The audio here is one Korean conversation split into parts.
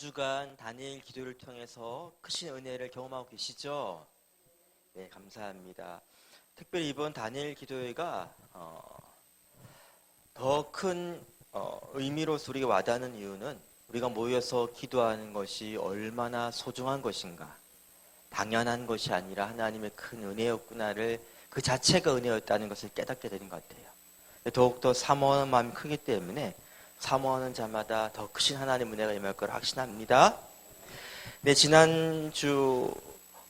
주간 다니엘 기도를 통해서 크신 은혜를 경험하고 계시죠? 네, 감사합니다. 특별히 이번 다니엘 기도회가 더 큰 의미로서 우리가 와닿는 이유는 우리가 모여서 기도하는 것이 얼마나 소중한 것인가, 당연한 것이 아니라 하나님의 큰 은혜였구나를 그 자체가 은혜였다는 것을 깨닫게 되는 것 같아요. 더욱더 사모하는 마음이 크기 때문에 사모하는 자마다 더 크신 하나님의 은혜가 임할 걸 확신합니다. 네, 지난주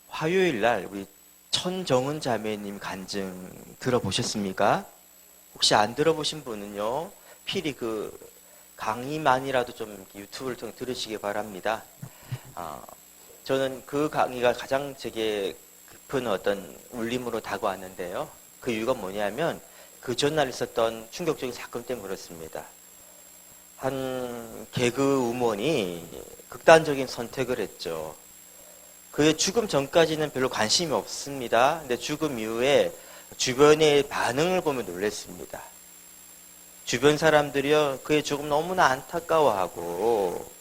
화요일 날 우리 천정은 자매님 간증 들어보셨습니까? 혹시 안 들어보신 분은요, 필히 그 강의만이라도 좀 유튜브를 통해 들으시기 바랍니다. 저는 그 강의가 가장 제게 깊은 어떤 울림으로 다가왔는데요. 그 이유가 뭐냐면 그 전날 있었던 충격적인 사건 때문에 그렇습니다. 한 개그 우먼이 극단적인 선택을 했죠. 그의 죽음 전까지는 별로 관심이 없습니다. 근데 죽음 이후에 주변의 반응을 보면 놀랐습니다. 주변 사람들이요, 그의 죽음 너무나 안타까워하고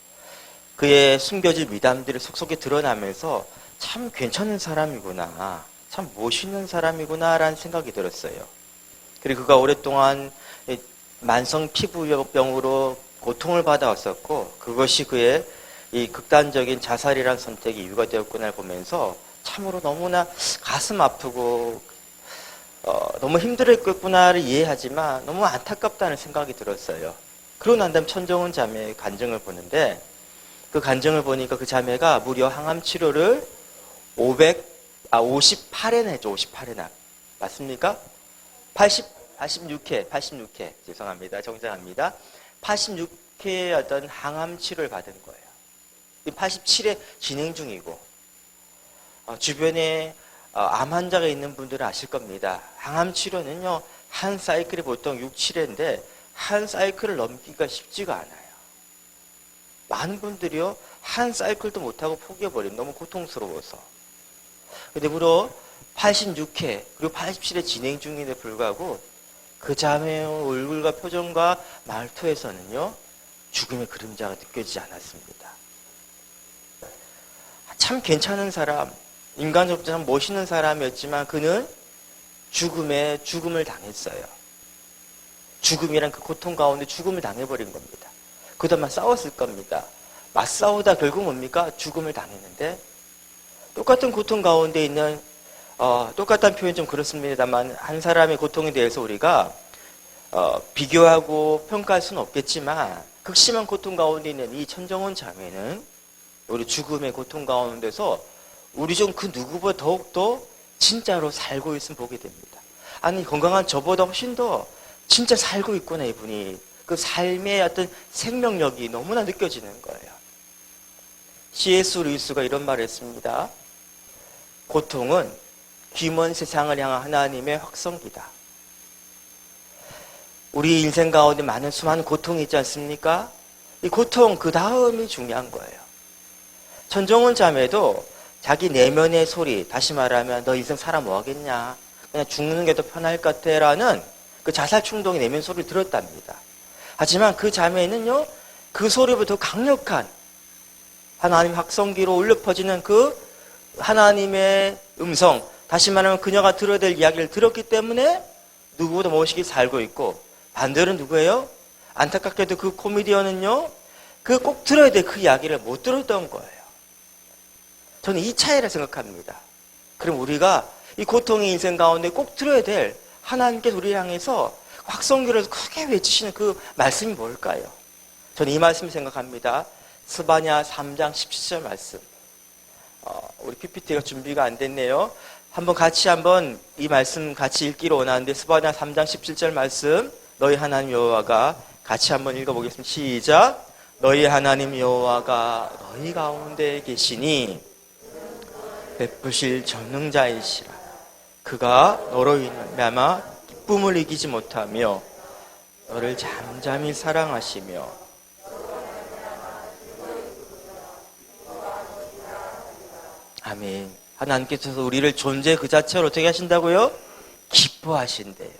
그의 숨겨진 미담들이 속속에 드러나면서 참 괜찮은 사람이구나, 참 멋있는 사람이구나 라는 생각이 들었어요. 그리고 그가 오랫동안 만성 피부병으로 고통을 받아왔었고 그것이 그의 이 극단적인 자살이라는 선택이 이유가 되었구나를 보면서 참으로 너무나 가슴 아프고 너무 힘들었겠구나를 이해하지만 너무 안타깝다는 생각이 들었어요. 그러고 난 다음 천정은 자매의 간증을 보는데 그 간증을 보니까 그 자매가 무려 항암 치료를 58회나 했죠. 58회나. 맞습니까? 86회 죄송합니다. 정정합니다. 86회의 어떤 항암 치료를 받은 거예요. 87회 진행 중이고 주변에 암 환자가 있는 분들은 아실 겁니다. 항암 치료는요, 한 사이클이 보통 6, 7회인데 한 사이클을 넘기기가 쉽지가 않아요. 많은 분들이요, 한 사이클도 못하고 포기해버리면 너무 고통스러워서. 근데 무려 86회 그리고 87회 진행 중인데 불구하고 그 자매의 얼굴과 표정과 말투에서는요, 죽음의 그림자가 느껴지지 않았습니다. 참 괜찮은 사람, 인간적으로 참 멋있는 사람이었지만 그는 죽음을 당했어요. 죽음이란 그 고통 가운데 죽음을 당해버린 겁니다. 그동안 싸웠을 겁니다. 맞싸우다 결국 뭡니까? 죽음을 당했는데 똑같은 고통 가운데 있는 똑같은 표현 좀 그렇습니다만 한 사람의 고통에 대해서 우리가 비교하고 평가할 수는 없겠지만 극심한 고통 가운데 있는 이 천정은 자매는 우리 죽음의 고통 가운데서 우리 중 그 누구보다 더욱더 진짜로 살고 있으면 보게 됩니다. 아니, 건강한 저보다 훨씬 더 진짜 살고 있구나, 이분이. 그 삶의 어떤 생명력이 너무나 느껴지는 거예요. C.S. 루이스가 이런 말을 했습니다. 고통은 귀먼 세상을 향한 하나님의 확성기다. 우리 인생 가운데 많은 수많은 고통이 있지 않습니까? 이 고통 그 다음이 중요한 거예요. 천정은 자매도 자기 내면의 소리, 다시 말하면 너 인생 살아 뭐 하겠냐, 그냥 죽는 게 더 편할 것 같아 라는 그 자살 충동의 내면 소리를 들었답니다. 하지만 그 자매는요, 그 소리보다 더 강력한 하나님 확성기로 울려 퍼지는 그 하나님의 음성, 다시 말하면 그녀가 들어야 될 이야기를 들었기 때문에 누구보다 멋있게 살고 있고, 반대로 누구예요? 안타깝게도 그 코미디언은요, 그 꼭 들어야 될 그 이야기를 못 들었던 거예요. 저는 이 차이라 생각합니다. 그럼 우리가 이 고통의 인생 가운데 꼭 들어야 될 하나님께서 우리를 향해서 확성기를 크게 외치시는 그 말씀이 뭘까요? 저는 이 말씀을 생각합니다. 스바냐 3장 17절 말씀. 우리 PPT가 준비가 안 됐네요. 한번 이 말씀 같이 읽기로 원하는데, 스바냐 3장 17절 말씀, 너희 하나님 여호와가, 같이 한번 읽어보겠습니다. 시작. 너희 하나님 여호와가 너희 가운데 계시니 베푸실 전능자이시라. 그가 너로 인하여 기쁨을 이기지 못하며 너를 잠잠히 사랑하시며. 아멘. 하나님께서 우리를 존재 그 자체로 어떻게 하신다고요? 기뻐하신대요.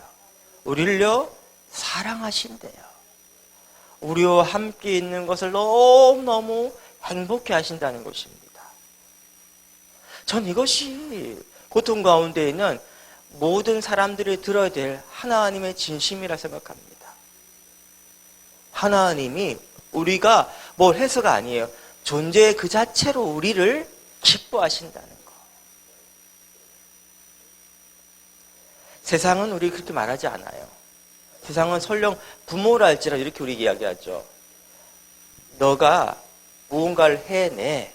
우리를요, 사랑하신대요. 우리와 함께 있는 것을 너무너무 행복해 하신다는 것입니다. 전 이것이 고통 가운데 있는 모든 사람들이 들어야 될 하나님의 진심이라 생각합니다. 하나님이 우리가 뭘 해서가 아니에요. 존재 그 자체로 우리를 기뻐하신다는 거. 세상은 우리 그렇게 말하지 않아요. 세상은 설령 부모라 할지라도 이렇게 우리 이야기하죠. 너가 무언가를 해내.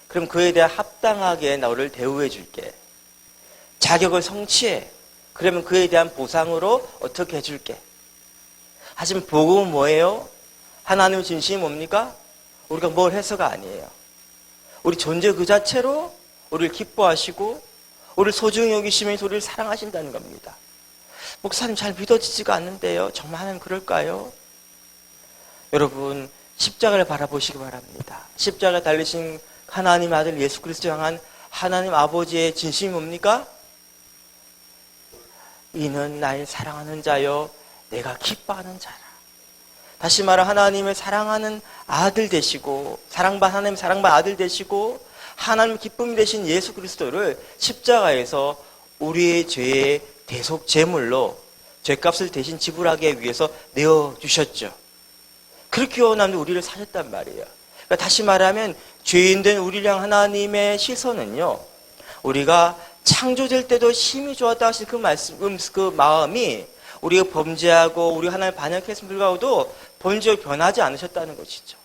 그럼 그에 대해 합당하게 너를 대우해 줄게. 자격을 성취해. 그러면 그에 대한 보상으로 어떻게 해줄게. 하지만 복음은 뭐예요? 하나님의 진심이 뭡니까? 우리가 뭘 해서가 아니에요. 우리 존재 그 자체로 우리를 기뻐하시고 우리를 소중히 여기시면서 우리를 사랑하신다는 겁니다. 목사님 잘 믿어지지가 않는데요. 정말 하나님 그럴까요? 여러분 십자가를 바라보시기 바랍니다. 십자가에 달리신 하나님 아들 예수 그리스도 향한 하나님 아버지의 진심이 뭡니까? 이는 나의 사랑하는 자여 내가 기뻐하는 자라. 다시 말해 하나님의 사랑하는 아들 되시고 하나님 사랑받은 아들 되시고 하나님 기쁨이 되신 예수 그리스도를 십자가에서 우리의 죄의 대속 제물로 죄값을 대신 지불하기 위해서 내어주셨죠. 그렇게 원하는데 우리를 사셨단 말이에요. 그러니까 다시 말하면 죄인된 우리를 향한 하나님의 시선은요, 우리가 창조될 때도 힘이 좋았다 하신 그 말씀, 그 마음이 우리가 범죄하고 우리 하나님 반역했음에도 불구하고도 본질적으로 변하지 않으셨다는 것이죠.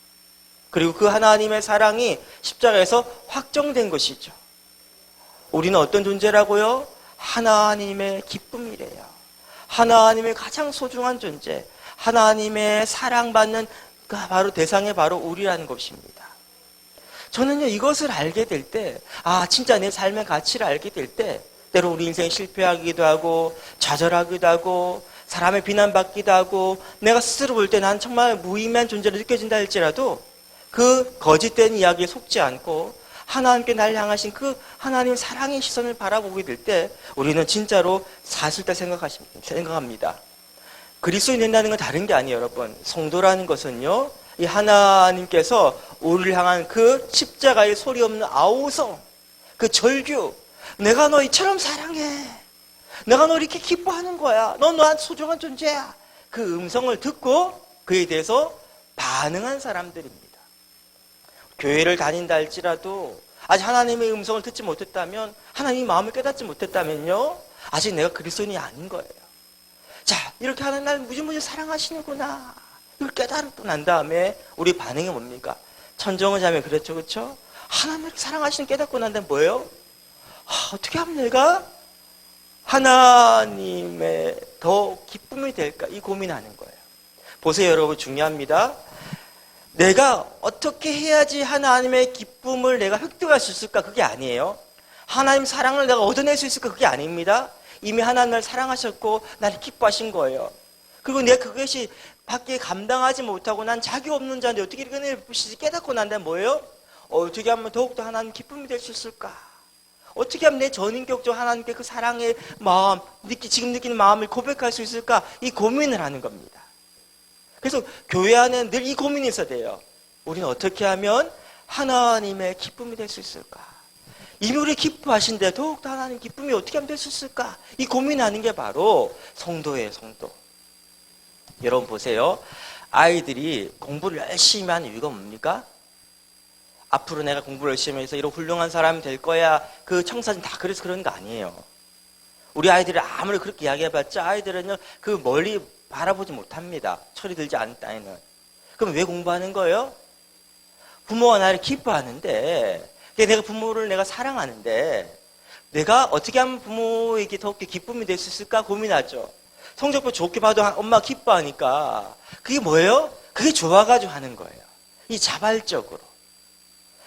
그리고 그 하나님의 사랑이 십자가에서 확정된 것이죠. 우리는 어떤 존재라고요? 하나님의 기쁨이래요. 하나님의 가장 소중한 존재, 하나님의 사랑받는 바로 대상이 바로 우리라는 것입니다. 저는요, 이것을 알게 될 때, 진짜 내 삶의 가치를 알게 될 때, 때로 우리 인생이 실패하기도 하고, 좌절하기도 하고, 사람의 비난받기도 하고, 내가 스스로 볼 때 난 정말 무의미한 존재로 느껴진다 할지라도, 그 거짓된 이야기에 속지 않고, 하나님께 날 향하신 그 하나님의 사랑의 시선을 바라보게 될 때, 우리는 진짜로 사실다 생각합니다. 그리스도인이 된다는 건 다른 게 아니에요, 여러분. 성도라는 것은요, 이 하나님께서 우리를 향한 그 십자가의 소리 없는 아우성, 그 절규, 내가 너 이처럼 사랑해. 내가 너 이렇게 기뻐하는 거야. 너 나한테 소중한 존재야. 그 음성을 듣고 그에 대해서 반응한 사람들입니다. 교회를 다닌다 할지라도 아직 하나님의 음성을 듣지 못했다면, 하나님의 마음을 깨닫지 못했다면요, 아직 내가 그리스도인이 아닌 거예요. 자, 이렇게 하나님 나를 무지무지 사랑하시는구나. 이걸 깨달고 난 다음에 우리 반응이 뭡니까? 천정을 자매 그랬죠, 그렇죠? 하나님을 사랑하시는 깨닫고 난 다음에 뭐예요? 어떻게 하면 내가 하나님의 더 기쁨이 될까? 이 고민하는 거예요. 보세요, 여러분, 중요합니다. 내가 어떻게 해야지 하나님의 기쁨을 내가 획득할 수 있을까? 그게 아니에요. 하나님 사랑을 내가 얻어낼 수 있을까? 그게 아닙니다. 이미 하나님 나를 사랑하셨고 나를 기뻐하신 거예요. 그리고 내가 그것이 밖에 감당하지 못하고 난 자기 없는 자인데 어떻게 이렇게 은혜를 베푸시지 깨닫고 난 다음에 뭐예요? 어떻게 하면 더욱더 하나님 기쁨이 될 수 있을까? 어떻게 하면 내 전인격적으로 하나님께 그 사랑의 마음, 지금 느끼는 마음을 고백할 수 있을까? 이 고민을 하는 겁니다. 그래서 교회 안에 늘 이 고민이 있어야 돼요. 우리는 어떻게 하면 하나님의 기쁨이 될 수 있을까? 이미 우리 기뻐하신데 더욱더 하나님 기쁨이 어떻게 하면 될 수 있을까? 이 고민하는 게 바로 성도예요, 성도. 여러분 보세요. 아이들이 공부를 열심히 하는 이유가 뭡니까? 앞으로 내가 공부를 열심히 해서 이런 훌륭한 사람이 될 거야. 그 청사진 다 그래서 그런 거 아니에요. 우리 아이들이 아무리 그렇게 이야기해봤자 아이들은요, 그 멀리 바라보지 못합니다. 철이 들지 않은 따위는. 그럼 왜 공부하는 거예요? 부모가 나를 기뻐하는데, 내가 부모를 내가 사랑하는데, 내가 어떻게 하면 부모에게 더욱더 기쁨이 될 수 있을까 고민하죠. 성적표 좋게 봐도 엄마가 기뻐하니까 그게 뭐예요? 그게 좋아가지고 하는 거예요. 이 자발적으로.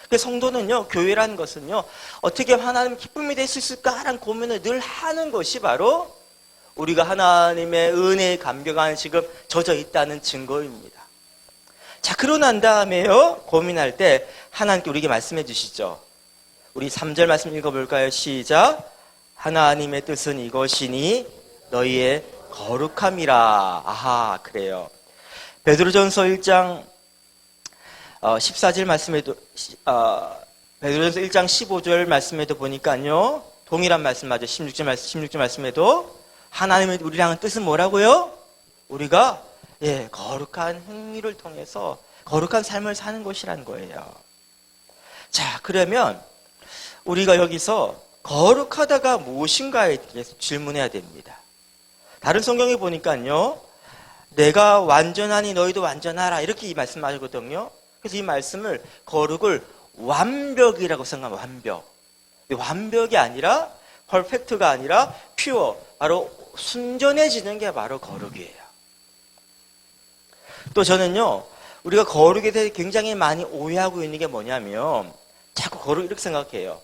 그래서 성도는요, 교회라는 것은요, 어떻게 하면 하나님 기쁨이 될 수 있을까라는 고민을 늘 하는 것이 바로 우리가 하나님의 은혜에 감격하는 지금 젖어 있다는 증거입니다. 자, 그러고 난 다음에요, 고민할 때 하나님께 우리에게 말씀해 주시죠. 우리 3절 말씀 읽어볼까요? 시작. 하나님의 뜻은 이것이니 너희의 거룩함이라. 아하, 그래요. 베드로전서 1장 14절 말씀에도 베드로전서 1장 15절 말씀에도 보니까요. 동일한 말씀하죠. 16절 말씀에도 하나님의 우리랑 뜻은 뭐라고요? 우리가 거룩한 행위를 통해서 거룩한 삶을 사는 것이라는 거예요. 자, 그러면 우리가 여기서 거룩하다가 무엇인가에 대해서 질문해야 됩니다. 다른 성경에 보니까요. 내가 완전하니 너희도 완전하라 이렇게 이 말씀하거든요. 그래서 이 말씀을 거룩을 완벽이라고 생각하면 완벽. 완벽이 아니라 퍼펙트가 아니라 퓨어, 바로 순전해지는 게 바로 거룩이에요. 또 저는요. 우리가 거룩에 대해 굉장히 많이 오해하고 있는 게 뭐냐면 자꾸 거룩 이렇게 생각해요.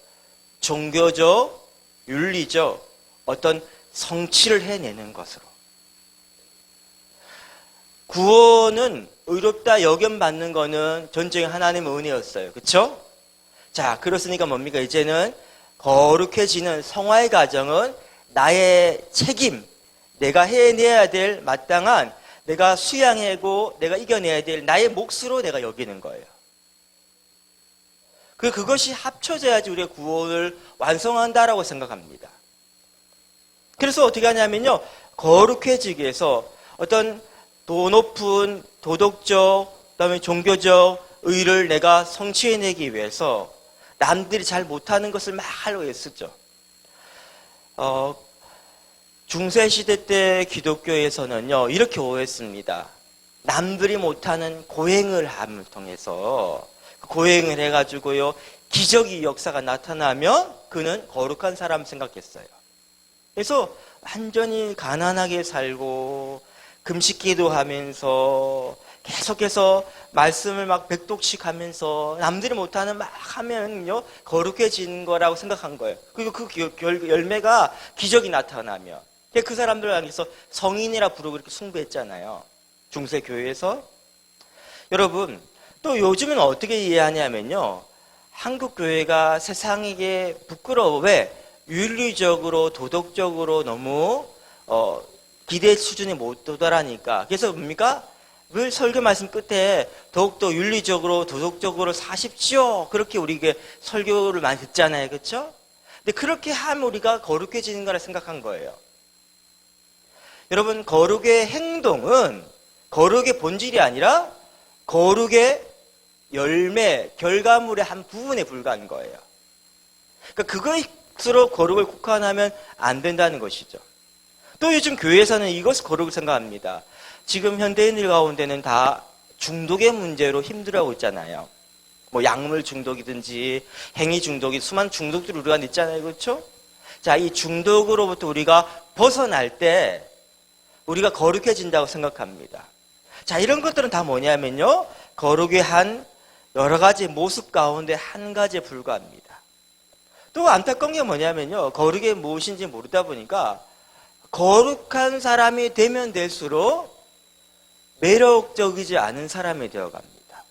종교적, 윤리적 어떤 성취를 해내는 것으로. 구원은 의롭다 여김받는 거는 전적인 하나님의 은혜였어요. 그렇죠? 자, 그렇으니까 뭡니까? 이제는 거룩해지는 성화의 과정은 나의 책임, 내가 해내야 될 마땅한, 내가 수양하고 내가 이겨내야 될 나의 몫으로 내가 여기는 거예요. 그것이 합쳐져야지 우리가 구원을 완성한다라고 생각합니다. 그래서 어떻게 하냐면요. 거룩해지기 위해서 어떤 더 높은 도덕적, 그다음에 종교적 의를 내가 성취해내기 위해서 남들이 잘 못하는 것을 막 하려고 했었죠. 중세시대 때 기독교에서는요, 이렇게 오해했습니다. 남들이 못하는 고행을 함을 통해서 고행을 해가지고요, 기적의 역사가 나타나면 그는 거룩한 사람 생각했어요. 그래서 완전히 가난하게 살고 금식 기도하면서 계속해서 말씀을 막 백독씩 하면서 남들이 못하는 막 하면요 거룩해지는 거라고 생각한 거예요. 그리고 그 열매가 기적이 나타나면 그 사람들 향해서 성인이라 부르고 이렇게 숭배했잖아요. 중세 교회에서. 여러분 또 요즘은 어떻게 이해하냐면요, 한국 교회가 세상에게 부끄러워. 왜? 윤리적으로 도덕적으로 너무 기대 수준에 못 도달하니까. 그래서 뭡니까? 늘 설교 말씀 끝에 더욱더 윤리적으로 도덕적으로 사십시오. 그렇게 우리에게 설교를 많이 듣잖아요. 그렇죠? 근데 그렇게 하면 우리가 거룩해지는 거라 생각한 거예요. 여러분, 거룩의 행동은 거룩의 본질이 아니라 거룩의 열매, 결과물의 한 부분에 불과한 거예요. 그러니까 그것으로 거룩을 국한하면 안 된다는 것이죠. 또 요즘 교회에서는 이것을 거룩을 생각합니다. 지금 현대인들 가운데는 다 중독의 문제로 힘들어하고 있잖아요. 뭐 약물 중독이든지 행위 중독이 수많은 중독들이 우리가 있잖아요. 그렇죠? 자, 이 중독으로부터 우리가 벗어날 때 우리가 거룩해진다고 생각합니다. 자, 이런 것들은 다 뭐냐면요, 거룩의 한 여러 가지 모습 가운데 한 가지에 불과합니다. 또 안타까운 게 뭐냐면요, 거룩이 무엇인지 모르다 보니까 거룩한 사람이 되면 될수록 매력적이지 않은 사람이 되어갑니다.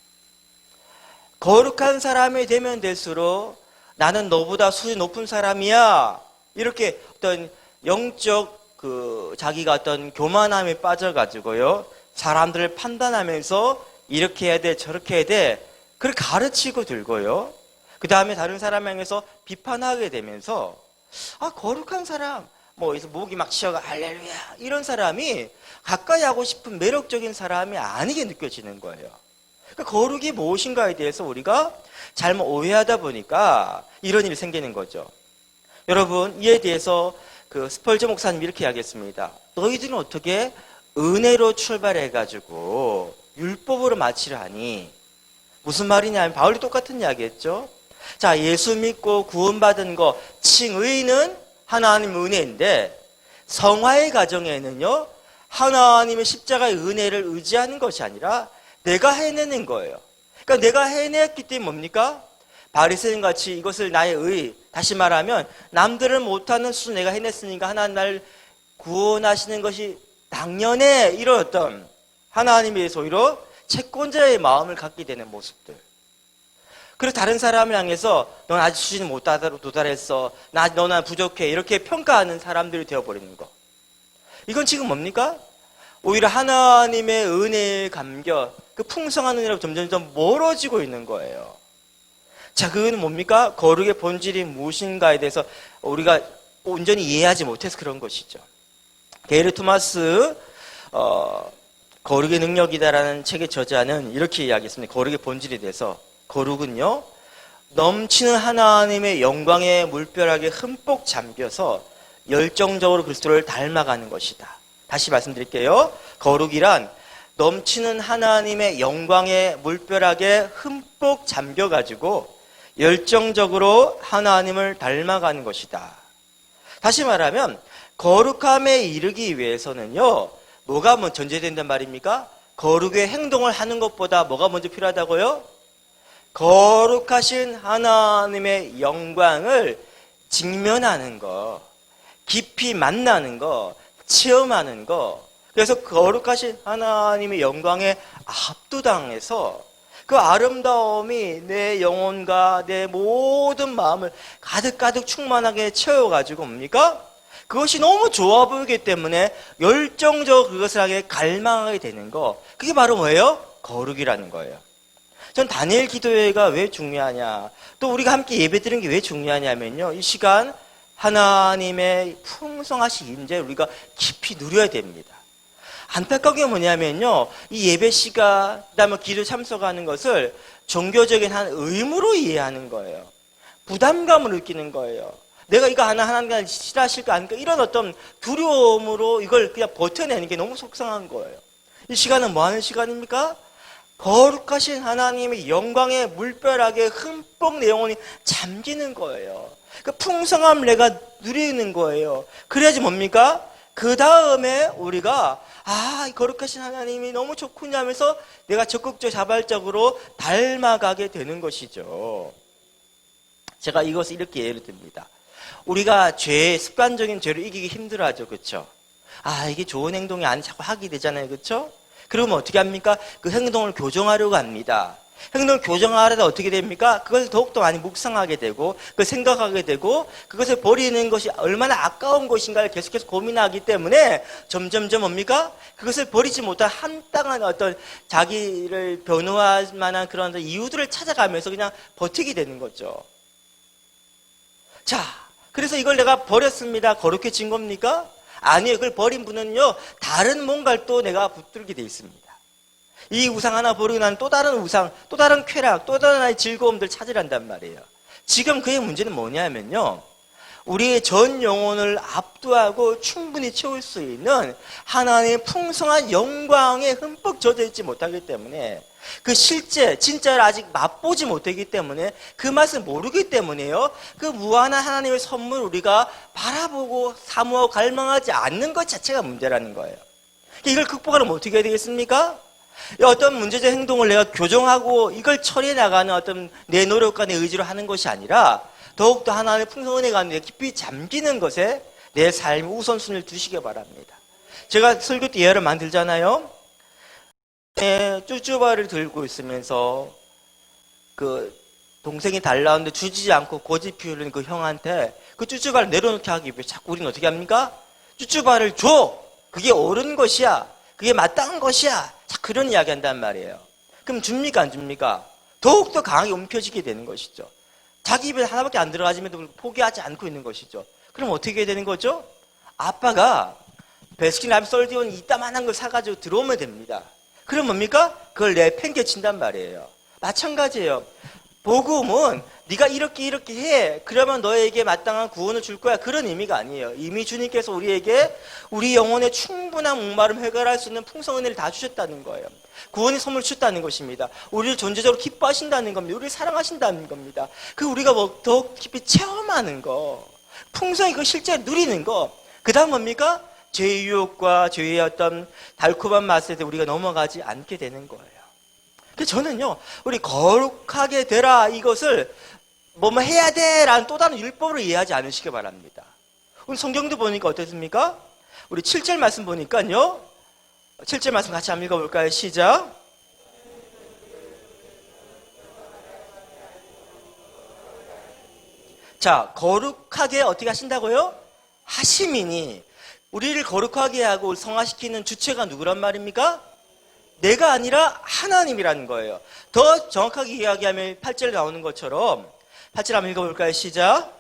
거룩한 사람이 되면 될수록 나는 너보다 수준이 높은 사람이야, 이렇게 어떤 영적 자기가 어떤 교만함에 빠져가지고요, 사람들을 판단하면서 이렇게 해야 돼 저렇게 해야 돼 그렇게 가르치고 들고요, 그 다음에 다른 사람 향해서 비판하게 되면서 거룩한 사람, 그래서 목이 막 쉬어가 할렐루야 이런 사람이 가까이 하고 싶은 매력적인 사람이 아니게 느껴지는 거예요. 그러니까 거룩이 무엇인가에 대해서 우리가 잘못 오해하다 보니까 이런 일이 생기는 거죠. 여러분, 이에 대해서 스펄전 목사님 이렇게 이야기했습니다. 너희들은 어떻게 은혜로 출발해가지고 율법으로 마치려 하니? 무슨 말이냐면 바울이 똑같은 이야기했죠. 자, 예수 믿고 구원받은 거 칭의는 하나님의 은혜인데 성화의 과정에는요, 하나님의 십자가의 은혜를 의지하는 것이 아니라 내가 해내는 거예요. 그러니까 내가 해냈기 때문에 뭡니까? 바리새인 같이 이것을 나의 의, 다시 말하면 남들은 못하는 수준 내가 해냈으니까 하나님 날 구원하시는 것이 당연해, 이런 어떤 하나님의 오히려 채권자의 마음을 갖게 되는 모습들. 그리고 다른 사람을 향해서 넌 아직 수준이 못 도달했어, 너는 부족해, 이렇게 평가하는 사람들이 되어버리는 거. 이건 지금 뭡니까? 오히려 하나님의 은혜에 감겨 그 풍성한 은혜로 점점점 멀어지고 있는 거예요. 자, 그건 뭡니까? 거룩의 본질이 무엇인가에 대해서 우리가 온전히 이해하지 못해서 그런 것이죠. 게이르 토마스 거룩의 능력이다라는 책의 저자는 이렇게 이야기했습니다. 거룩의 본질에 대해서 거룩은요, 넘치는 하나님의 영광의 물결하게 흠뻑 잠겨서 열정적으로 그리스도를 닮아가는 것이다. 다시 말씀드릴게요. 거룩이란 넘치는 하나님의 영광의 물결하게 흠뻑 잠겨가지고 열정적으로 하나님을 닮아가는 것이다. 다시 말하면 거룩함에 이르기 위해서는요, 뭐가 먼저 전제된단 말입니까? 거룩의 행동을 하는 것보다 뭐가 먼저 필요하다고요? 거룩하신 하나님의 영광을 직면하는 거, 깊이 만나는 거, 체험하는 거. 그래서 거룩하신 하나님의 영광에 압도당해서 그 아름다움이 내 영혼과 내 모든 마음을 가득가득 충만하게 채워가지고 뭡니까? 그것이 너무 좋아 보이기 때문에 열정적으로 그것을 하게 갈망하게 되는 거. 그게 바로 뭐예요? 거룩이라는 거예요. 전 다니엘 기도회가 왜 중요하냐, 또 우리가 함께 예배드리는 게 왜 중요하냐면요, 이 시간 하나님의 풍성하신 임재를 우리가 깊이 누려야 됩니다. 안타까운 게 뭐냐면요, 이 예배 시간, 그다음에 기도 참석하는 것을 종교적인 한 의무로 이해하는 거예요. 부담감을 느끼는 거예요. 내가 이거 하나님과 싫어하실까 아닐까, 이런 어떤 두려움으로 이걸 그냥 버텨내는 게 너무 속상한 거예요. 이 시간은 뭐 하는 시간입니까? 거룩하신 하나님의 영광의 물결하게 흠뻑 내 영혼이 잠기는 거예요. 그 풍성함을 내가 누리는 거예요. 그래야지 뭡니까? 그 다음에 우리가 이 거룩하신 하나님이 너무 좋군요 하면서 내가 적극적 자발적으로 닮아가게 되는 것이죠. 제가 이것을 이렇게 예를 듭니다. 우리가 습관적인 죄를 이기기 힘들어하죠. 그렇죠? 이게 좋은 행동이 아니 자꾸 하게 되잖아요. 그렇죠? 그러면 어떻게 합니까? 그 행동을 교정하려고 합니다. 행동을 교정하려다 어떻게 됩니까? 그것을 더욱더 많이 묵상하게 되고, 그걸 생각하게 되고, 그것을 버리는 것이 얼마나 아까운 것인가를 계속해서 고민하기 때문에 점점점 뭡니까? 그것을 버리지 못한 한땅한 어떤 자기를 변호할 만한 그런 이유들을 찾아가면서 그냥 버티게 되는 거죠. 자, 그래서 이걸 내가 버렸습니다. 거룩해진 겁니까? 아니에요. 그걸 버린 분은요, 다른 뭔가를 또 내가 붙들게 돼 있습니다. 이 우상 하나 버리고 나는 또 다른 우상, 또 다른 쾌락, 또 다른 하나의 즐거움들 찾으란단 말이에요. 지금 그의 문제는 뭐냐면요, 우리의 전 영혼을 압도하고 충분히 채울 수 있는 하나님의 풍성한 영광에 흠뻑 젖어 있지 못하기 때문에, 그 진짜를 아직 맛보지 못하기 때문에, 그 맛을 모르기 때문에요, 그 무한한 하나님의 선물을 우리가 바라보고 사모하고 갈망하지 않는 것 자체가 문제라는 거예요. 이걸 극복하려면 어떻게 해야 되겠습니까? 어떤 문제적 행동을 내가 교정하고 이걸 처리해 나가는 어떤 내 노력과 내 의지로 하는 것이 아니라, 더욱더 하나님의 풍성한 은혜가 깊이 잠기는 것에 내 삶의 우선순위를 두시기 바랍니다. 제가 설교 때 예를 만들잖아요. 쭈쭈바를 들고 있으면서 그 동생이 달라오는데 주지 않고 고집 피우는 그 형한테 그 쭈쭈바를 내려놓게 하기 위해 자꾸 우리는 어떻게 합니까? 쭈쭈바를 줘! 그게 옳은 것이야. 그게 마땅한 것이야. 자, 그런 이야기 한단 말이에요. 그럼 줍니까 안 줍니까? 더욱더 강하게 움켜쥐게 되는 것이죠. 자기 입에 하나밖에 안 들어가지만 포기하지 않고 있는 것이죠. 그럼 어떻게 해야 되는 거죠? 아빠가 베스킨라빈스 썰디온 이따만한 걸 사가지고 들어오면 됩니다. 그럼 뭡니까? 그걸 내팽개친단 말이에요. 마찬가지예요. 복음은 네가 이렇게 해, 그러면 너에게 마땅한 구원을 줄 거야, 그런 의미가 아니에요. 이미 주님께서 우리에게 우리 영혼의 충분한 목마름 해결할 수 있는 풍성한 은혜를 다 주셨다는 거예요. 구원의 선물을 주셨다는 것입니다. 우리를 존재적으로 기뻐하신다는 겁니다. 우리를 사랑하신다는 겁니다. 그 우리가 더 깊이 체험하는 거, 풍성히 그 실제 누리는 거, 그 다음 뭡니까? 죄의 유혹과 죄의 어떤 달콤한 맛에 우리가 넘어가지 않게 되는 거예요. 그래서 저는요, 우리 거룩하게 되라, 이것을 뭐뭐 해야 돼 라는 또 다른 율법으로 이해하지 않으시기 바랍니다. 오늘 성경도 보니까 어떻습니까? 우리 7절 말씀 보니까요, 7절 말씀 같이 한번 읽어볼까요? 시작. 자, 거룩하게 어떻게 하신다고요? 하심이니 우리를 거룩하게 하고 성화시키는 주체가 누구란 말입니까? 내가 아니라 하나님이라는 거예요. 더 정확하게 이야기하면 8절에 나오는 것처럼 8절 한번 읽어볼까요? 시작.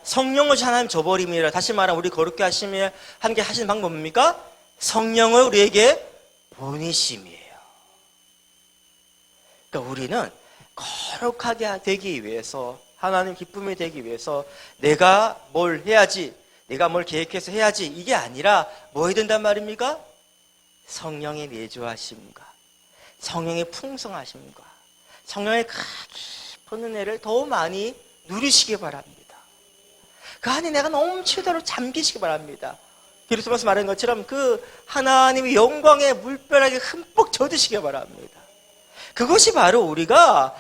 성령을 하나님 줘버림이라. 다시 말하면 우리 거룩게 하시면 하는 게 하시는 방법은 뭡니까? 성령을 우리에게 보내심이에요. 그러니까 우리는 거룩하게 되기 위해서, 하나님 기쁨이 되기 위해서 내가 뭘 해야지, 내가 뭘 계획해서 해야지, 이게 아니라 뭐 해야 된단 말입니까? 성령의 내주하심과 성령의 풍성하심과 성령의 깊은 은혜를 더 많이 누리시기 바랍니다. 그 안에 내가 넘치도록 잠기시기 바랍니다. 그리스도께서 말한 것처럼 그 하나님의 영광의 물벼락에 흠뻑 젖으시기 바랍니다. 그것이 바로 우리가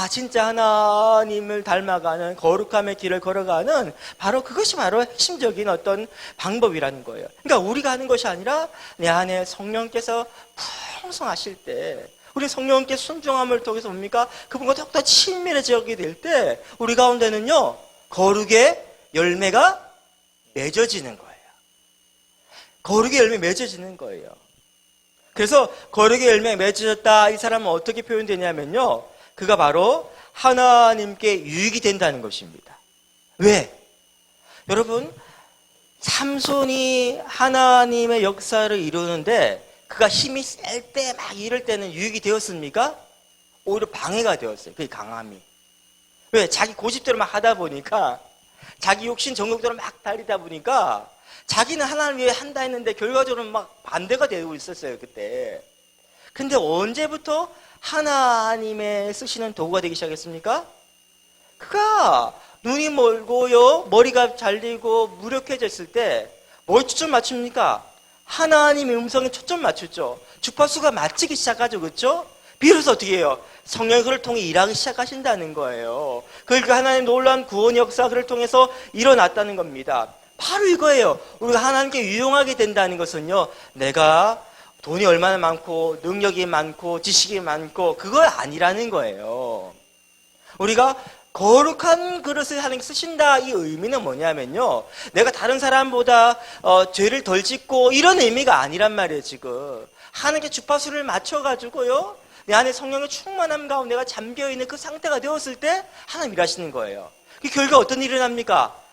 진짜 하나님을 닮아가는 거룩함의 길을 걸어가는 바로 그것이 바로 핵심적인 어떤 방법이라는 거예요. 그러니까 우리가 하는 것이 아니라 내 안에 성령께서 풍성하실 때, 우리 성령께 순종함을 통해서 뭡니까? 그분과 더욱더 친밀해지게 될 때 우리 가운데는요 거룩의 열매가 맺어지는 거예요. 거룩의 열매 맺어지는 거예요. 그래서 거룩의 열매가 맺어졌다, 이 사람은 어떻게 표현되냐면요, 그가 바로 하나님께 유익이 된다는 것입니다. 왜? 여러분, 삼손이 하나님의 역사를 이루는데 그가 힘이 셀 때, 막 이럴 때는 유익이 되었습니까? 오히려 방해가 되었어요. 그게 강함이. 왜? 자기 고집대로 막 하다 보니까, 자기 욕심 정욕대로 막 달리다 보니까 자기는 하나님을 위해 한다 했는데 결과적으로 막 반대가 되고 있었어요, 그때. 근데 언제부터 하나님의 쓰시는 도구가 되기 시작했습니까? 그가 눈이 멀고요, 머리가 잘리고 무력해졌을 때 뭘 초점 맞춥니까? 하나님의 음성에 초점 맞추죠. 주파수가 맞추기 시작하죠, 그렇죠? 비로소 어떻게 해요? 성령이 그를 통해 일하기 시작하신다는 거예요. 그러니까 하나님의 놀라운 구원 역사 그를 통해서 일어났다는 겁니다. 바로 이거예요. 우리가 하나님께 유용하게 된다는 것은요, 내가 돈이 얼마나 많고 능력이 많고 지식이 많고 그거 아니라는 거예요. 우리가 거룩한 그릇을 하나님께 쓰신다, 이 의미는 뭐냐면요, 내가 다른 사람보다 죄를 덜 짓고 이런 의미가 아니란 말이에요. 지금 하나님께 주파수를 맞춰가지고요, 내 안에 성령의 충만함 가운데 내가 잠겨있는 그 상태가 되었을 때 하나님 일하시는 거예요. 그 결과 어떤 일이 일어납니까?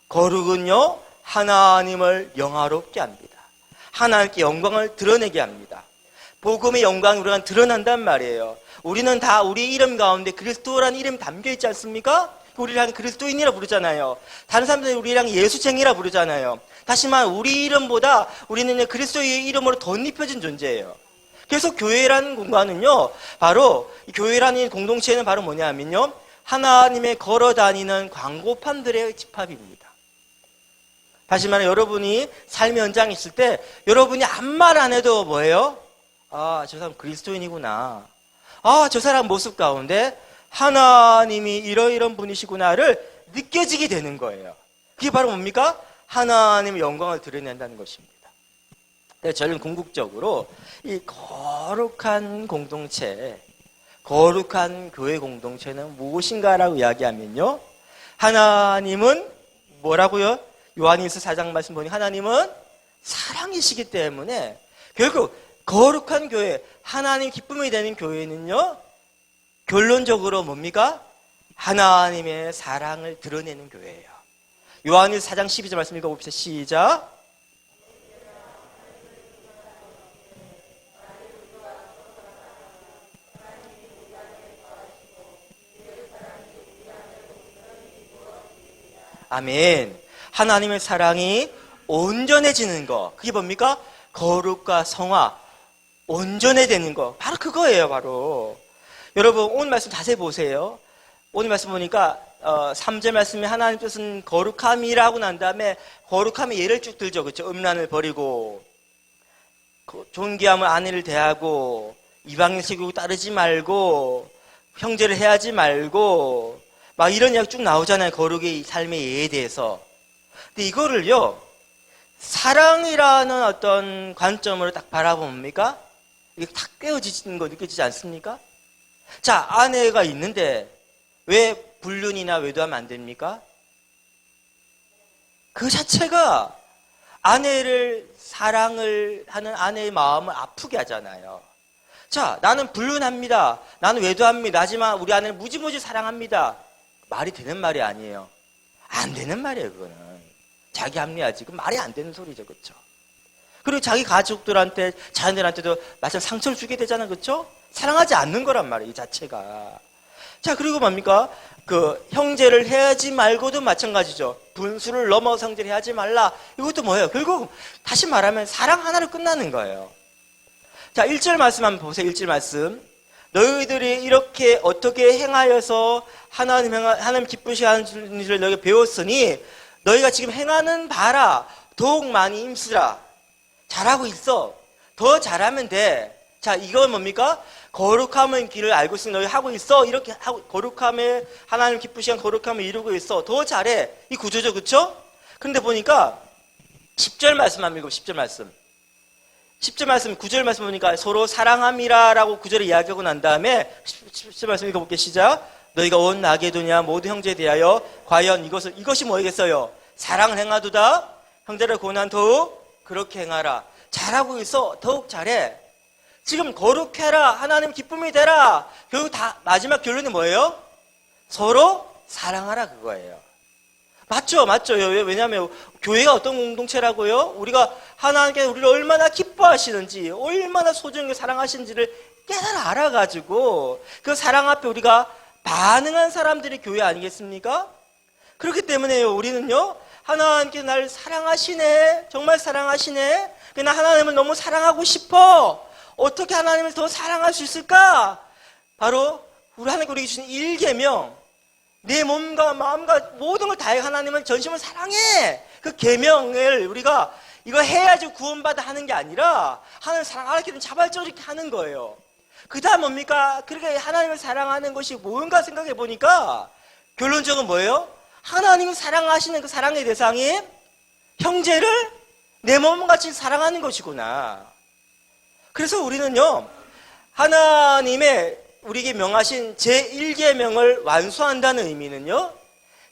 거룩은요, 하나님을 영화롭게 합니다. 하나님께 영광을 드러내게 합니다. 복음의 영광이 우리가 드러난단 말이에요. 우리는 다 우리 이름 가운데 그리스도라는 이름이 담겨있지 않습니까? 우리를 그리스도인이라 부르잖아요. 다른 사람들이 우리랑 예수쟁이라 부르잖아요. 다시 말해 우리 이름보다 우리는 그리스도의 이름으로 덧입혀진 존재예요. 그래서 교회라는 공간은요, 바로 교회라는 공동체는 바로 뭐냐면요, 하나님의 걸어다니는 광고판들의 집합입니다. 다시 말해 여러분이 삶의 현장에 있을 때 여러분이 아무 말 안 해도 뭐예요? 저 사람 그리스도인이구나. 저 사람 모습 가운데 하나님이 이러이런 분이시구나를 느껴지게 되는 거예요. 그게 바로 뭡니까? 하나님의 영광을 드러낸다는 것입니다. 저는 궁극적으로 이 거룩한 공동체, 거룩한 교회 공동체는 무엇인가라고 이야기하면요, 하나님은 뭐라고요? 요한일서 4장 말씀 보니 하나님은 사랑이시기 때문에 결국 거룩한 교회, 하나님 기쁨이 되는 교회는요, 결론적으로 뭡니까? 하나님의 사랑을 드러내는 교회예요. 요한일서 4장 12절 말씀 읽어봅시다. 시작. 아멘. 하나님의 사랑이 온전해지는 거, 그게 뭡니까? 거룩과 성화, 온전해지는 거, 바로 그거예요. 바로 여러분 오늘 말씀 자세히 보세요. 오늘 말씀 보니까 3절 말씀에 하나님 뜻은 거룩함이라고 난 다음에 거룩함의 예를 쭉 들죠, 그렇죠? 음란을 버리고 존귀함을 아내를 대하고 이방인 세교국 따르지 말고 형제를 해하지 말고 막 이런 이야기 쭉 나오잖아요. 거룩의 삶의 예에 대해서. 근데 이거를요, 사랑이라는 어떤 관점으로 딱 바라봅니까? 이게 탁 꿰어지는 거 느껴지지 않습니까? 자, 아내가 있는데 왜 불륜이나 외도하면 안 됩니까? 그 자체가 아내를 사랑을 하는 아내의 마음을 아프게 하잖아요. 자, 나는 불륜합니다. 나는 외도합니다. 하지만 우리 아내는 무지무지 사랑합니다. 말이 되는 말이 아니에요. 안 되는 말이에요, 그거는. 자기 합리화지. 그 말이 안 되는 소리죠, 그렇죠? 그리고 자기 가족들한테, 자녀들한테도 마찬가지로 상처를 주게 되잖아요, 그렇죠? 사랑하지 않는 거란 말이에요, 이 자체가. 자, 그리고 뭡니까? 그 형제를 해야지 말고도 마찬가지죠. 분수를 넘어서 형제를 해야지 말라. 이것도 뭐예요? 결국 다시 말하면 사랑 하나로 끝나는 거예요. 자, 1절 말씀 한번 보세요. 1절 말씀. 너희들이 이렇게 어떻게 행하여서 하나님 기쁘시게 하는 줄을 너희가 배웠으니 너희가 지금 행하는 바라 더욱 많이 힘쓰라. 잘하고 있어. 더 잘하면 돼. 자, 이건 뭡니까? 거룩함의 길을 알고 있으니 너희 하고 있어. 이렇게 하고 거룩함에 하나님 기쁘시게 거룩함을 이루고 있어. 더 잘해. 이 구조죠, 그렇죠? 그런데 보니까 10절 말씀 한번 읽어. 10절 말씀. 10절 말씀, 9절 말씀 보니까 서로 사랑함이라라고 9절에 이야기하고 난 다음에 10절 말씀 읽어볼게요. 시작. 너희가 온 마게도냐 모두 형제에 대하여 과연 이것이 뭐이겠어요? 사랑을 행하도다. 형제를 고난 더욱 그렇게 행하라. 잘하고 있어. 더욱 잘해. 지금 거룩해라. 하나님 기쁨이 되라. 결국 다 마지막 결론이 뭐예요? 서로 사랑하라 그거예요. 맞죠? 왜냐하면 교회가 어떤 공동체라고요? 우리가 하나님께서 우리를 얼마나 기뻐하시는지, 얼마나 소중하게 사랑하시는지를 깨달아 알아가지고 그 사랑 앞에 우리가 반응한 사람들이 교회 아니겠습니까? 그렇기 때문에요, 우리는요, 하나님께서 나를 사랑하시네, 정말 사랑하시네, 나 하나님을 너무 사랑하고 싶어. 어떻게 하나님을 더 사랑할 수 있을까? 바로 우리 하나님께 우리에게 주신 1계명, 내 몸과 마음과 모든 걸 다해 하나님을 전심을 사랑해. 그 계명을 우리가 이거 해야지 구원받아 하는 게 아니라 하나님을 사랑하기 때문에 자발적으로 이렇게 하는 거예요. 그 다음 뭡니까? 그렇게 하나님을 사랑하는 것이 뭔가 생각해 보니까 결론적으로 뭐예요? 하나님이 사랑하시는 그 사랑의 대상이 형제를 내 몸과 같이 사랑하는 것이구나. 그래서 우리는요, 하나님의 우리에게 명하신 제1계명을 완수한다는 의미는요,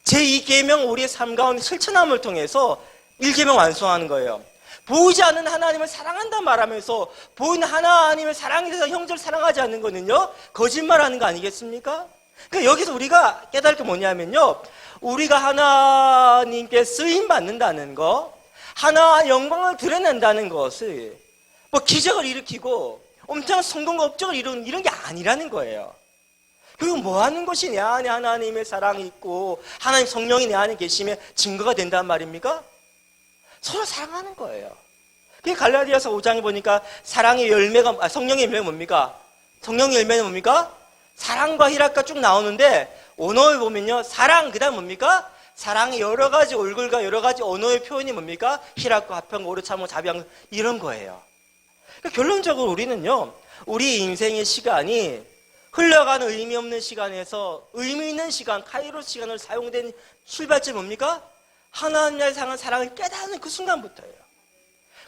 제2계명 우리의 삶 가운데 실천함을 통해서 1계명 완수하는 거예요. 보이지 않는 하나님을 사랑한다 말하면서 보이는 하나님의 사랑에 대해서 형제를 사랑하지 않는 거는요, 거짓말하는 거 아니겠습니까? 그러니까 여기서 우리가 깨달을 게 뭐냐면요, 우리가 하나님께 쓰임 받는다는 거, 하나의 영광을 드러낸다는 것을 뭐 기적을 일으키고 엄청난 성공과 업적을 이루는 이런 게 아니라는 거예요. 그리고 뭐 하는 것이 내 안에 하나님의 사랑이 있고 하나님 성령이 내 안에 계시면 증거가 된단 말입니까? 서로 사랑하는 거예요. 그게 갈라디아서 5장에 보니까 사랑의 열매가, 성령의 열매가 뭡니까? 성령의 열매는 뭡니까? 사랑과 희락과 쭉 나오는데 언어를 보면요, 사랑, 그 다음 뭡니까? 사랑의 여러 가지 얼굴과 여러 가지 언어의 표현이 뭡니까? 희락과 화평과 오래 참고 자비하는 이런 거예요. 그러니까 결론적으로 우리는요, 우리 인생의 시간이 흘러가는 의미 없는 시간에서 의미 있는 시간, 카이로스 시간을 사용된 출발점이 뭡니까? 하나님을 향한 사랑을 깨닫는 그 순간부터예요.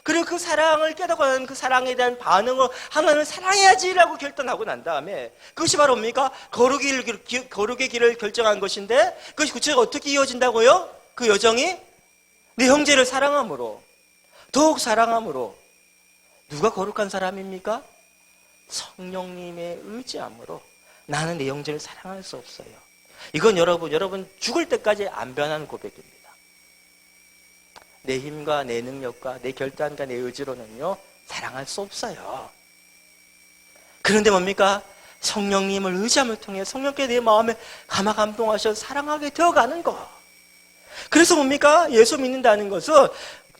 그리고 그 사랑을 깨닫고 나는 그 사랑에 대한 반응을 하나님을 사랑해야지라고 결단하고 난 다음에 그것이 바로 뭡니까? 거룩의 길을 결정한 것인데 그것이 구체적으로 어떻게 이어진다고요? 그 여정이 내 형제를 사랑함으로, 더욱 사랑함으로. 누가 거룩한 사람입니까? 성령님의 의지함으로 나는 내 형제를 사랑할 수 없어요. 이건 여러분 죽을 때까지 안 변하는 고백입니다. 내 힘과 내 능력과 내 결단과 내 의지로는요, 사랑할 수 없어요. 그런데 뭡니까? 성령님을 의지함을 통해 성령께 내 마음에 감동하셔서 사랑하게 되어가는 거. 그래서 뭡니까? 예수 믿는다는 것은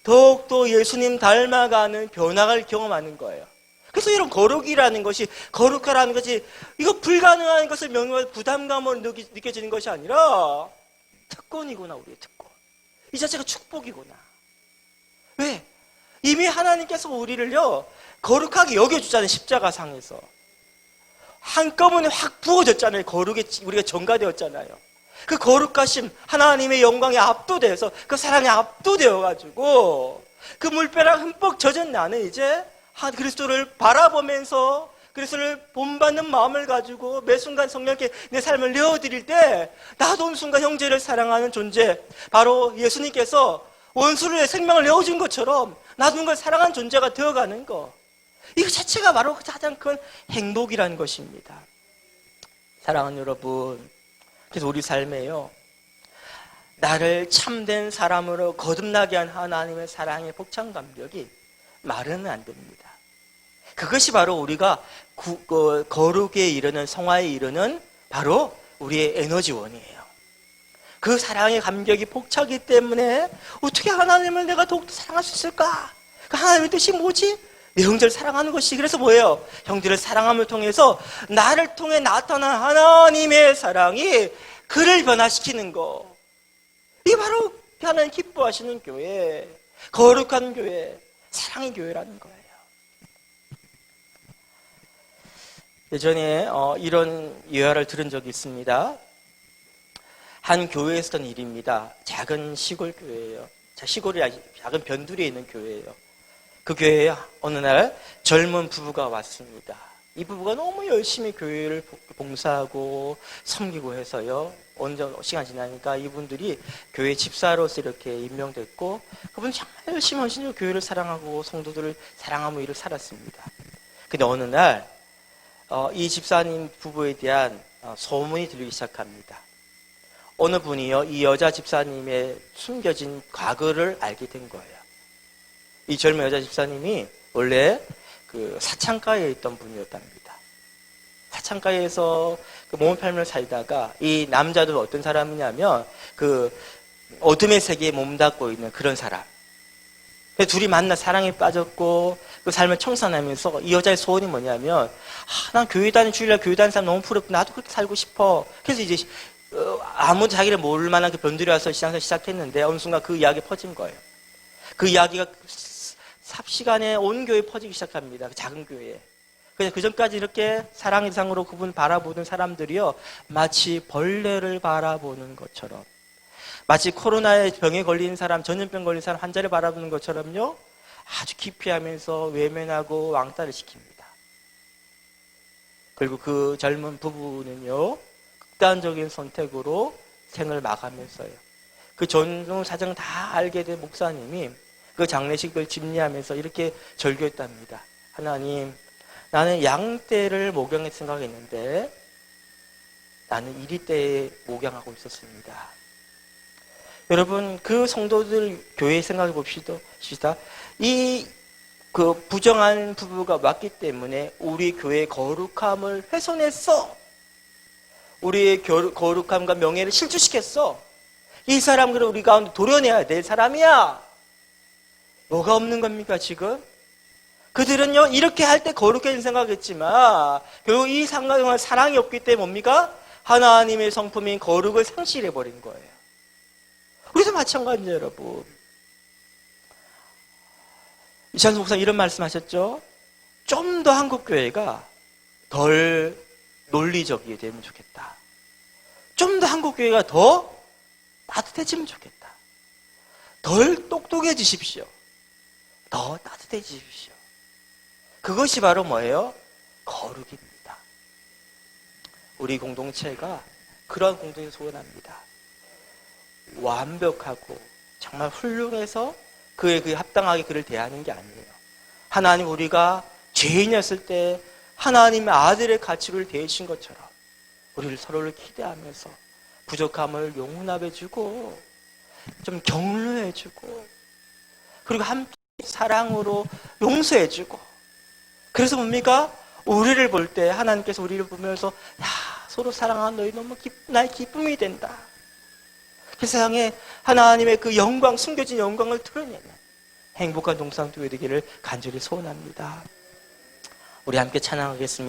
더욱더 예수님 닮아가는 변화를 경험하는 거예요. 그래서 이런 거룩이라는 것이, 거룩하라는 것이, 이거 불가능한 것을 명령할 부담감으로 느껴지는 것이 아니라 특권이구나, 우리의 특권. 이 자체가 축복이구나. 왜? 이미 하나님께서 우리를요, 거룩하게 여겨주잖아요, 십자가상에서. 한꺼번에 확 부어졌잖아요, 거룩에 우리가 전가되었잖아요. 그 거룩하심, 하나님의 영광에 압도돼서 그 사랑에 압도되어가지고 그 물벼락 흠뻑 젖은 나는 이제 그리스도를 바라보면서 그리스도를 본받는 마음을 가지고 매 순간 성령께 내 삶을 내어드릴 때 나도 어느 순간 형제를 사랑하는 존재, 바로 예수님께서 원수를 내 생명을 내어준 것처럼 나도 누군가를 사랑하는 존재가 되어가는 거, 이거 자체가 바로 가장 큰 행복이라는 것입니다. 사랑하는 여러분, 그래서 우리 삶에요, 나를 참된 사람으로 거듭나게 한 하나님의 사랑의 복창 감격이 말은 안 됩니다. 그것이 바로 우리가 거룩에 이르는, 성화에 이르는 바로 우리의 에너지원이에요. 그 사랑의 감격이 복차기 때문에 어떻게 하나님을 내가 더욱더 사랑할 수 있을까? 그 하나님의 뜻이 뭐지? 내 형제를 사랑하는 것이. 그래서 뭐예요? 형제를 사랑함을 통해서 나를 통해 나타난 하나님의 사랑이 그를 변화시키는 거. 이게 바로 하나님 기뻐하시는 교회, 거룩한 교회, 사랑의 교회라는 거예요. 예전에 이런 예화를 들은 적이 있습니다. 한 교회에서 했던 일입니다. 작은 시골 교회예요. 시골이 작은 변두리에 있는 교회예요. 그 교회에 어느 날 젊은 부부가 왔습니다. 이 부부가 너무 열심히 교회를 봉사하고 섬기고 해서요, 어느 시간 지나니까 이분들이 교회 집사로서 이렇게 임명됐고, 그분은 정말 열심히 하시고 교회를 사랑하고 성도들을 사랑하며 일을 살았습니다. 근데 어느 날 이 집사님 부부에 대한 소문이 들리기 시작합니다. 어느 분이요, 이 여자 집사님의 숨겨진 과거를 알게 된 거예요. 이 젊은 여자 집사님이 원래 그 사창가에 있던 분이었답니다. 사창가에서 그 몸을 팔며 살다가, 이 남자도 어떤 사람이냐면 그 어둠의 세계에 몸담고 있는 그런 사람. 둘이 만나 사랑에 빠졌고 그 삶을 청산하면서 이 여자의 소원이 뭐냐면, 난 교회 다니는, 주일날 교회 다니는 사람 너무 부럽고 나도 그렇게 살고 싶어. 그래서 이제 아무도 자기를 모를 만한 그 변두리 와서 신앙생활 시작했는데 어느 순간 그 이야기 퍼진 거예요. 그 이야기가 삽시간에 온 교회에 퍼지기 시작합니다. 그 작은 교회에. 그냥 그 전까지 이렇게 사랑의 대상으로 그분 바라보는 사람들이요, 마치 벌레를 바라보는 것처럼, 마치 코로나의 병에 걸린 사람, 전염병 걸린 사람 환자를 바라보는 것처럼요, 아주 기피하면서 외면하고 왕따를 시킵니다. 그리고 그 젊은 부부는요, 극단적인 선택으로 생을 마감했어요. 그 전후 사정 다 알게 된 목사님이 그 장례식을 집례하면서 이렇게 절규했답니다. 하나님, 나는 양떼를 목양할 생각했는데 나는 이리떼에 목양하고 있었습니다. 여러분, 그 성도들 교회 생각해 봅시다. 이 그 부정한 부부가 왔기 때문에 우리 교회의 거룩함을 훼손했어. 우리의 거룩함과 명예를 실추시켰어. 이 사람들은 우리 가운데 도려내야 될 사람이야. 뭐가 없는 겁니까 지금? 그들은요, 이렇게 할 때 거룩해진 생각했지만 결국 이 상황에 사랑이 없기 때문에 뭡니까? 하나님의 성품인 거룩을 상실해버린 거예요. 우리도 마찬가지예요, 여러분. 이찬수 목사님 이런 말씀하셨죠? 좀 더 한국 교회가 덜 논리적이 되면 좋겠다. 좀 더 한국 교회가 더 따뜻해지면 좋겠다. 덜 똑똑해지십시오. 더 따뜻해지십시오. 그것이 바로 뭐예요? 거룩입니다. 우리 공동체가 그런 공동체를 소원합니다. 완벽하고 정말 훌륭해서 그에 합당하게 그를 대하는 게 아니에요. 하나님, 우리가 죄인이었을 때 하나님의 아들의 가치를 대하신 것처럼 우리를 서로를 기대하면서 부족함을 용납해주고 좀 격려해주고, 그리고 함께 사랑으로 용서해주고, 그래서 뭡니까? 우리를 볼 때 하나님께서 우리를 보면서, 야, 서로 사랑하는 너희 너무 나의 기쁨이 된다. 그 세상에 하나님의 그 영광, 숨겨진 영광을 드러내는 행복한 동상교회 되기를 간절히 소원합니다. 우리 함께 찬양하겠습니다.